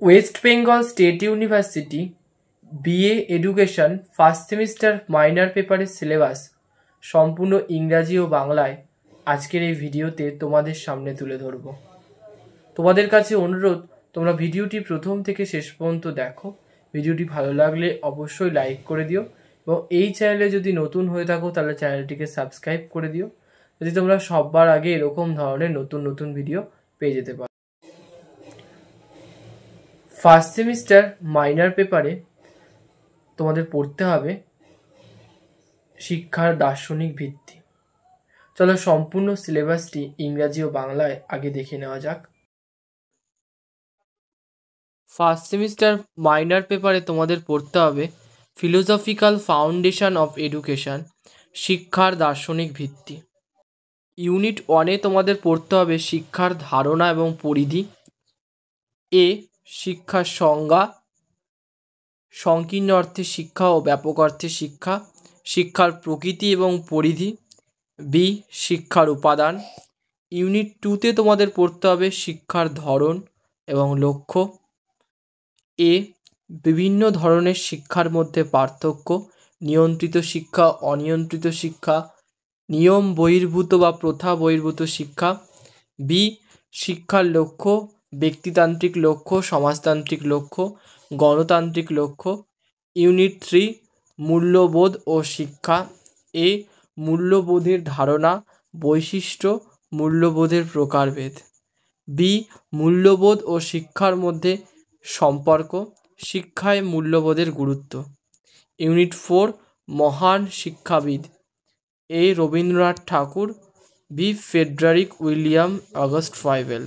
West Bengal state university BA education first semester minor পেপারের syllabus সম্পূর্ণ ইংরাজি ও বাংলায় আজকের এই ভিডিওতে তোমাদের সামনে তুলে ধরব। তোমাদের কাছে অনুরোধ, তোমরা ভিডিওটি প্রথম থেকে শেষ পর্যন্ত দেখো। ভিডিওটি ভালো লাগলে অবশ্যই লাইক করে দিও এবং এই চ্যানেলে যদি নতুন হয়ে থাকো তাহলে চ্যানেলটিকে সাবস্ক্রাইব করে দিও, যদি তোমরা সবার আগে এরকম ধরনের নতুন নতুন ভিডিও পেয়ে যেতে পারো। ফার্স্ট সেমিস্টার মাইনর পেপারে তোমাদের পড়তে হবে শিক্ষার দার্শনিক ভিত্তি। চলো সম্পূর্ণ সিলেবাসটি ইংরাজি ও বাংলায় আগে দেখে নেওয়া যাক। ফার্স্ট সেমিস্টার মাইনর পেপারে তোমাদের পড়তে হবে ফিলোসফিক্যাল ফাউন্ডেশন অফ এডুকেশন, শিক্ষার দার্শনিক ভিত্তি। ইউনিট 1-এ তোমাদের পড়তে হবে শিক্ষার ধারণা এবং পরিধি। এ, শিক্ষার সংজ্ঞা, সংকীর্ণ অর্থে শিক্ষা ও ব্যাপক অর্থে শিক্ষা, শিক্ষার প্রকৃতি এবং পরিধি। বি, শিক্ষার উপাদান। ইউনিট 2-তে তোমাদের পড়তে হবে শিক্ষার ধরন এবং লক্ষ্য। এ, বিভিন্ন ধরনের শিক্ষার মধ্যে পার্থক্য, নিয়ন্ত্রিত শিক্ষা, অনিয়ন্ত্রিত শিক্ষা, নিয়ম বহির্ভূত বা প্রথা বহির্ভূত শিক্ষা। বি, শিক্ষার লক্ষ্য, ব্যক্তিতান্ত্রিক লক্ষ্য, সমাজতান্ত্রিক লক্ষ্য, গণতান্ত্রিক লক্ষ্য। ইউনিট 3, মূল্যবোধ ও শিক্ষা। এ, মূল্যবোধের ধারণা, বৈশিষ্ট্য, মূল্যবোধের প্রকারভেদ। বি, মূল্যবোধ ও শিক্ষার মধ্যে সম্পর্ক, শিক্ষায় মূল্যবোধের গুরুত্ব। ইউনিট 4, মহান শিক্ষাবিদ। A, Rabindranath Thakur. B, Frederick William August ফাইভেল।